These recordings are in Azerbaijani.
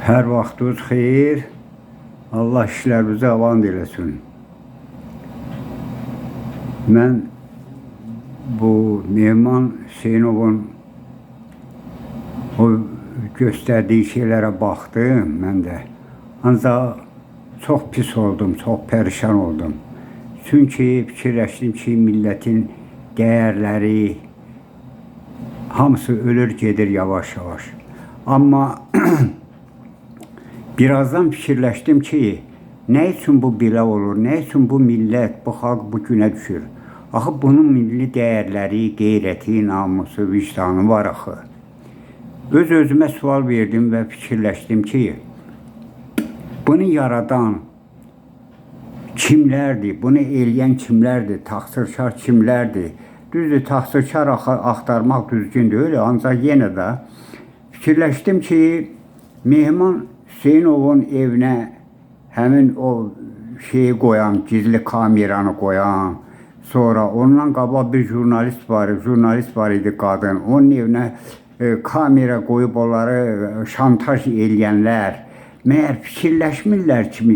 Hər vaxtınız xeyir. Allah işlərinizi avan eləsin. Mən bu Mehman Hüseynovun o göstərdiyi şeylərə baxdım mən də. Ancaq çox pis oldum, çox pərişan oldum. Çünki fikirləşdim ki, millətin dəyərləri hamısı ölür gedir yavaş-yavaş. Amma birazdan fikirləşdim ki, nə üçün bu belə olur, nə üçün bu millət, bu xalq bu günə düşür? Axı bunun milli dəyərləri, qeyrəti, namusu, vicdanı var axı. Öz-özümə sual verdim və fikirləşdim ki, bunu yaradan kimlərdir, bunu eləyən kimlərdir, təqsirkar kimlərdir? Düzdür, təqsirkar axtarmaq düzgün deyil, ancaq yenə də fikirləşdim ki, Mehman Hüseynovun evinə həmin o şeyi qoyan, gizli kameranı qoyan, sonra ondan qabaq bir jurnalist var idi qadın, onun evinə kamera qoyub onları şantaj eləyənlər, məyər fikirləşmirlər ki,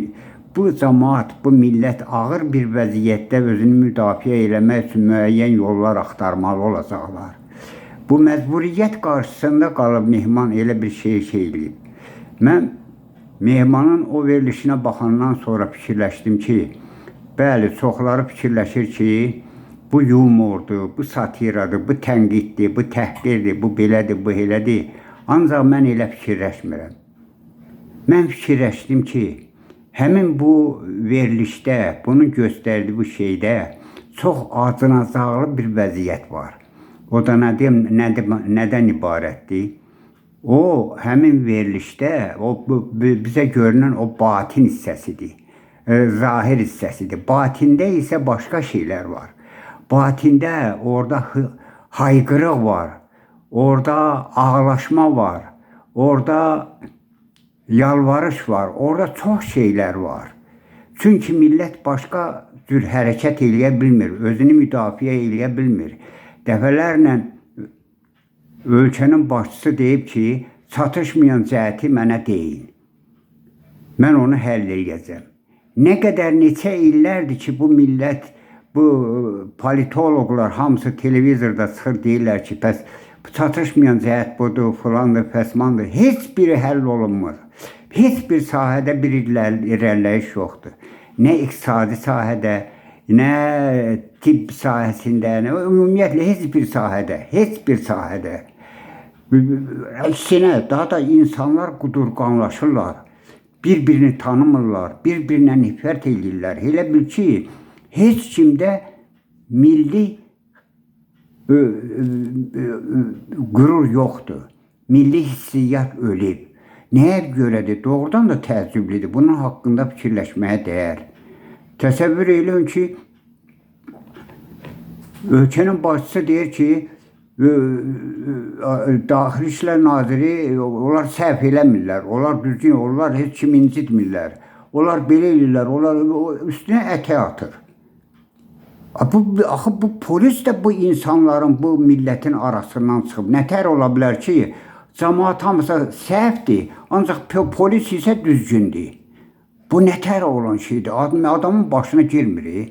bu cəmaat, bu millət ağır bir vəziyyətdə özünü müdafiə eləmək üçün müəyyən yollar axtarmalı olacaqlar. Bu məcburiyyət qarşısında qalıb Mehman elə bir şey eləyib. Mən Mehmanın o verilişinə baxandan sonra fikirləşdim ki, bəli, çoxları fikirləşir ki, bu yumordur, bu satiradır, bu tənqiddir, bu təhqirdir, bu belədir, bu elədir. Ancaq mən elə fikirləşmirəm. Mən fikirləşdim ki, həmin bu verilişdə, bunun göstərdiyi bu şeydə çox acınacaqlı bir vəziyyət var. O da nədən ibarətdir? O, həmin verilişdə bizə görünən o batin hissəsidir, zahir hissəsidir. Batində isə başqa şeylər var. Batində orada hayqırıq var, orada ağlaşma var, orada yalvarış var, orada çox şeylər var. Çünki millət başqa cür hərəkət eləyə bilmir, özünü müdafiə eləyə bilmir. Dəfələrlə ölkənin başçısı deyib ki, çatışmayan cəhəti mənə deyin. Mən onu həll edəcəm. Nə qədər neçə illərdir ki, bu millət, bu politoloqlar hamısı televizorda çıxır, deyirlər ki, bəs çatışmayan cəhət budur, filandır, fəsmandır. Heç biri həll olunmur. Heç bir sahədə bir irəliləyiş yoxdur. Nə iqtisadi sahədə, nə tibb sahəsində, ümumiyyətlə heç bir sahədə. Əksinə, daha da insanlar qudurqanlaşırlar, bir-birini tanımırlar, bir-birinə nifrət edirlər. Elə bil ki, heç kimdə milli qürur yoxdur, milli hissiyyat ölüb. Nəyə görədir? Doğrudan da təəccüblidir. Bunun haqqında fikirləşməyə dəyər. Təsəvvür eləyin ki, ölkənin başçısı deyir ki, Daxili İşlər Naziri, onlar səhv eləmirlər, onlar düzgün, onlar heç kimi incitmirlər, onlar belə eləyirlər, onlar üstünə ətək atır. Axı bu polis də bu insanların, bu millətin arasından çıxıb. Nətər ola bilər ki, cəmaat hamısı səhvdir, ancaq polis isə düzgündür. Bu nətər olan şeydir, adamın başına girmir.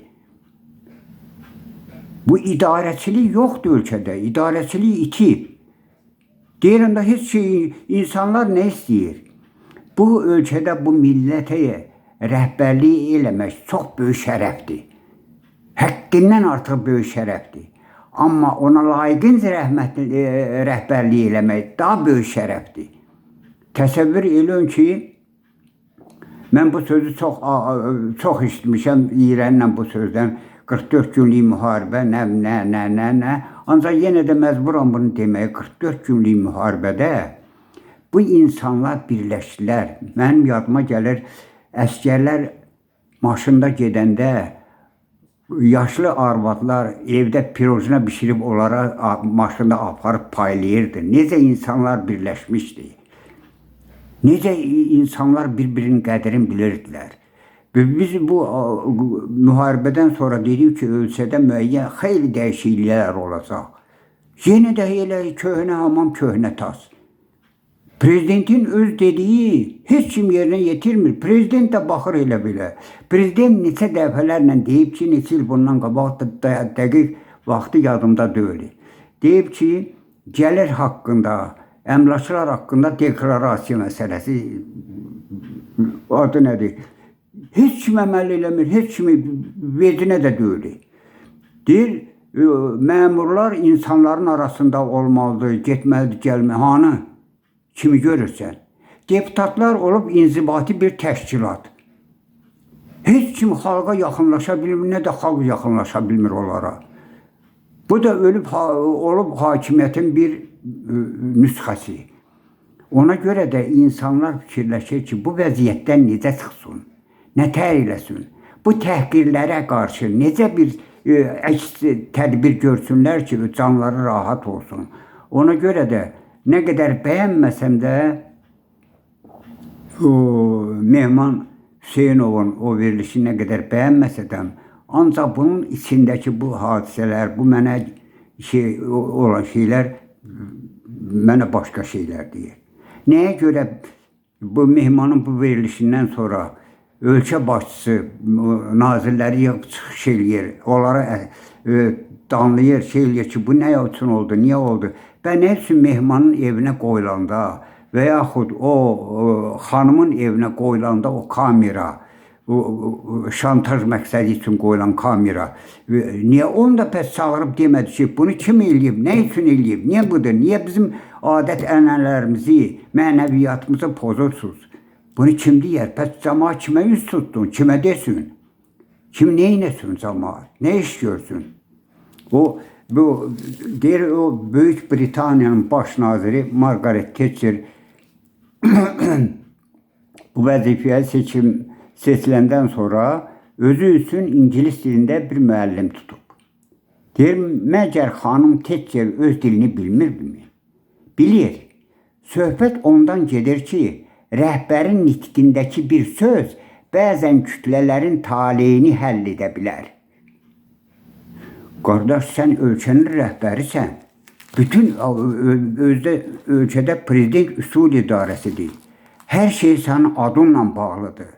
Bu idarəçilik yoxdur ölkədə, idarəçilik itib. Deyirəm də heç şey, insanlar nə istəyir? Bu ölkədə bu millətə rəhbərlik eləmək çox böyük şərəfdir. Həddindən artıq böyük şərəfdir. Amma ona layiqincə rəhbərlik eləmək daha böyük şərəfdir. Təsəvvür eləyin ki, mən bu sözü çox işitmişəm İranla bu sözdən. 44 günlük müharibə, nə. Ancaq yenə də məcburam bunu deməyə. 44 günlük müharibədə bu insanlar birləşdilər. Mənim yadıma gəlir, əskərlər maşında gedəndə yaşlı arvadlar evdə pirojna bişirib onlara maşında aparıb paylayırdı. Necə insanlar birləşmişdi. Necə insanlar bir-birinin qədrini bilirdilər. Biz bu müharibədən sonra dedik ki, ölkədə müəyyən xeyli dəyişikliklər olacaq. Yenə də elə köhnə hamam, köhnə tas. Prezidentin öz dediği heç kim yerine yetirmir. Prezident de baxır elə belə. Prezident neçə dəfələrlə deyib ki, neçə il bundan qabaq da dəqiq vaxtı yadımda deyil. Deyib ki, gəlir haqqında, əmlaklar haqqında deklarasiya məsələsi adı nədir? Heç kim əməl eləmir, heç kimi vecinə də deyil. Deyir, məmurlar insanların arasında olmalıdır, getməlidir, gəlməlidir. Hanı? Kimi görürsən? Deputatlar olub inzibati bir təşkilat. Heç kim xalqa yaxınlaşa bilmir, nə də xalq yaxınlaşa bilmir onlara. Bu da olub hakimiyyətin bir nüsxəsi. Ona görə də insanlar fikirləşir ki, bu vəziyyətdən necə çıxsın, nətər eləsin, bu təhqirlərə qarşı necə bir əks tədbir görsünlər ki, canları rahat olsun. Ona görə də nə qədər bəyənməsəm də Mehman Hüseynovun o verilişi nə qədər bəyənməsəm, ancaq bunun içindəki bu hadisələr, bu mənə olan şeylər mənə başqa şeylər deyir. Nəyə görə bu Mehmanın bu verilişindən sonra ölkə başçısı nazirləri çıxış eləyir, onlara danlayır, eləyir ki, bu nə üçün oldu, niyə oldu? Və nə üçün Mehmanın evinə qoyulanda və yaxud o xanımın evinə qoyulanda o kamera, şantaj məqsədi üçün qoyulan kamera, niyə onu da pəs çağırıb demədi ki, bunu kim eləyib, nə üçün eləyib, niyə budur, niyə bizim adət ənənələrimizi, mənəviyyatımızı pozursunuz? Bunu kim deyər? Pəs cəmaat kimə yüz tutdun, kimə desin? Kim neynəsin cəmaat, nə iş görsün? Deyir, o Böyük Britaniyanın baş naziri Margaret Thatcher bu vəzifəyə seçiləndən sonra özü üçün İngilis dilində bir müəllim tutub. Deyir, məgər xanım Thatcher öz dilini bilmirmi? Bilir. Söhbət ondan gedir ki, rəhbərin nitqindəki bir söz bəzən kütlələrin taleyini həll edə bilər. Qardaş, sən ölkənin rəhbərisən. Bütün ölkədə prezident üsul idarəsidir. Hər şey sənin adınla bağlıdır.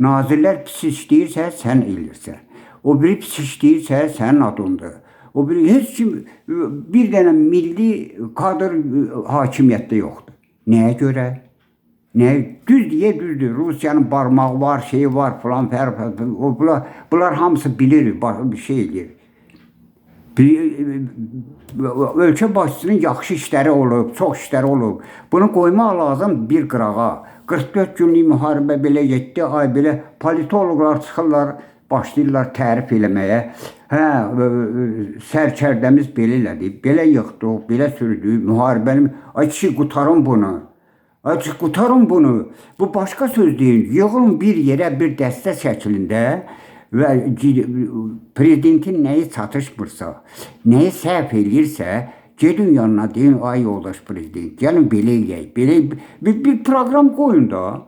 Nazirlər pis işləyirsə, sən elirsən. O biri pis işləyirsə, sənin adındır. O biri heç kim, bir dənə milli kadr hakimiyyətdə yoxdur. Nəyə görə? Düz deyə düzdür. Rusiyanın barmağı var, şeyi var falan, bunlar hamısı bilir, bir şey edir. Ölkə başçısının yaxşı işləri olub, çox işləri olub. Bunu qoymaq lazım bir qırağa. 44 günlük müharibə belə 7 ay belə politologlar çıxırlar, başlayırlar tərif eləməyə. Sərkərdəmiz belə elədi, belə yıxdıq, belə sürdük, müharibəni, ay kişi, qutarın bunu. Qutarın bunu. Bu başqa söz deyil. Yığılın bir yerə, bir dəstə şəklində və prezidentin nəyi çatışmırsa, nəyi səhv eləyirsə, gedin yanına deyin, ay yoldaş prezident, gəlin belə eləyək, bir proqram qoyun da.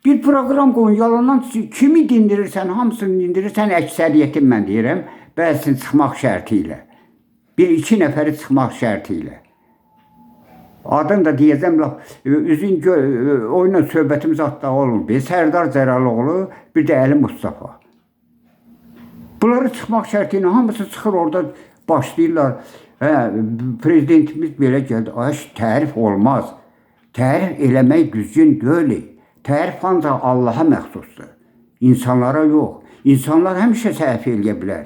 Bir proqram qoyun, yalandan kimi dindirirsən, hamısını dindirirsən, əksəriyyətin mən deyirəm, bəzisini çıxmaq şərti ilə. Bir-iki nəfəri çıxmaq şərti ilə. Adını da deyəcəm, üzün oyunla söhbətimiz hatta olun. Sərdar Cəraloğlu, bir də Əli Mustafa. Bunları çıxmaq şərti ilə hamısı çıxır orada başlayırlar. Prezidentimiz belə gəldi. Tərif olmaz. Tərif eləmək düzgün deyil. Tərif ancaq Allaha məxsusdur. İnsanlara yox. İnsanlar həmişə səhv eləyə bilər.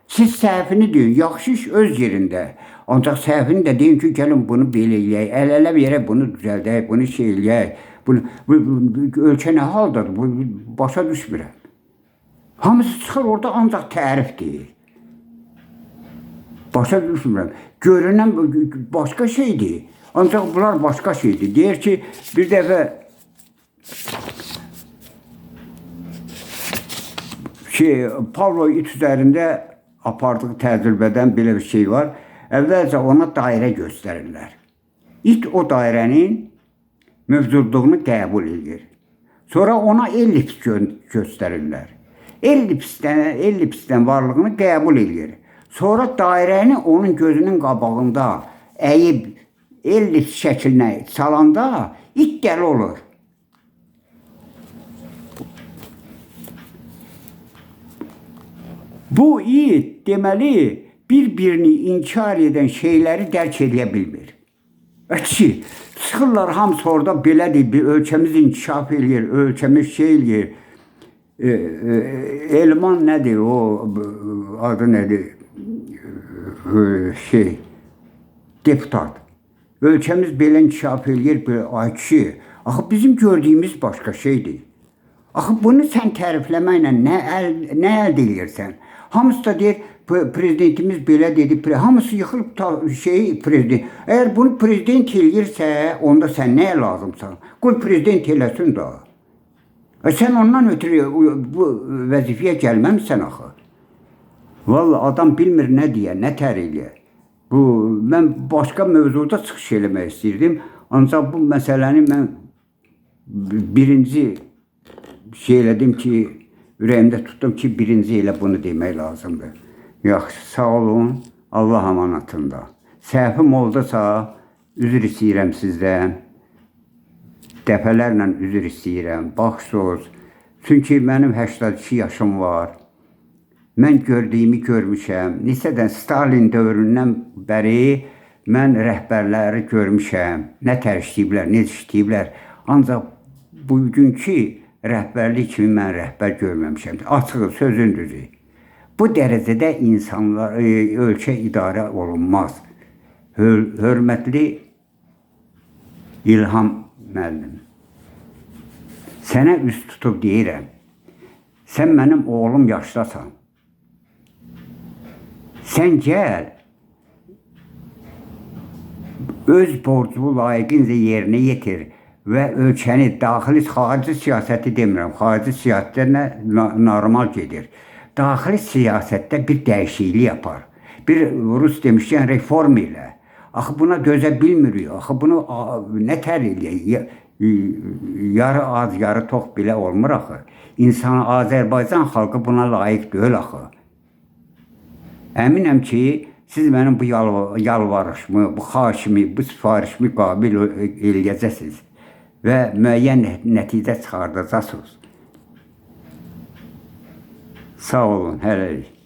Siz səhvini deyin, yaxşı iş öz yerində. Ancaq səhvini də deyin ki, gəlin bunu belə eləyək, əl-ələ verək, bunu düzəldək, bunu şey eləyək. Ölkə nə haldadır? Başa düşmürəm. Hamısı çıxır orada ancaq tərif deyir. Başa düşmürəm. Görünən başqa şeydir. Ancaq bunlar başqa şeydir. Deyir ki, bir dəfə Pavlov it üzərində apardığı təcrübədən belə bir şey var. Əvvəlcə ona dairə göstərirlər. İt o dairənin mövcudluğunu qəbul edir. Sonra ona ellips göstərirlər. Ellipsdən varlığını qəbul edir. Sonra dairəni onun gözünün qabağında əyib el şəklinə salanda it dəli olur. Bu it deməli bir-birini inkar edən şeyləri dərk edə bilmir. Ki, çıxırlar hamısı orada belədir, bir ölkəmiz inkişaf eləyir, ölkəmiz şey eləyir. Elman nədir o adı nədir? Deputat. Ölkəmiz belə inkişaf eləyir, ay kişi. Axı bizim gördüyümüz başqa şeydir. Axı bunu sən tərifləməklə nə əldə edirsən? Hamısı da deyir, prezidentimiz belə dedi, hamısı yıxılıb prezident. Əgər bunu prezident eləyirsə, onda sən nəyə lazımsan? Qoy prezident eləsin da. Sən ondan ötürü bu vəzifəyə gəlməmsən axı. Vallahi adam bilmir nə deyə, nə tər eləyər. Mən başqa mövzuda çıxış eləmək istəyirdim. Ancaq bu məsələni mən birinci elədim ki, ürəyimdə tutdum ki, birinci elə bunu demək lazımdır. Yaxşı, sağ olun, Allah amanatında. Səhvim oldusa, üzr istəyirəm sizdən. Dəfələrlə üzr istəyirəm, baxsız. Çünki mənim 82 yaşım var. Mən gördüyümü görmüşəm. Nisədən Stalin dövründən bəri mən rəhbərləri görmüşəm. Nə tər işləyiblər, nə işləyiblər. Ancaq bugünkü rəhbərlik kimi mən rəhbər görməmişəm. Açıq, sözün düzü. Bu dərəcədə insanlar, ölkə idarə olunmaz. Hörmətli İlham müəllim, sənə üst tutub deyirəm, sən mənim oğlum yaşdasan. Sən gəl, öz borcunu layiqincə yerinə yetir və ölkəni, daxili, xarici siyasəti demirəm, xarici siyasətdə normal gedir. Daxili siyasətdə bir dəyişiklik yapar. Bir Rus demişkən reform elə. Axı buna dözə bilmirik. Axı bunu nə tər eləyək? Yarı az, yarı tox belə olmur axı. İnsan, Azərbaycan xalqı buna layiq deyil axı. Əminəm ki, siz mənim bu yalvarışımı, bu xahişimi, bu sifarişimi qabil eləyəcəksiniz və müəyyən nəticə çıxardacaqsınız. Sağ olun, hələlik.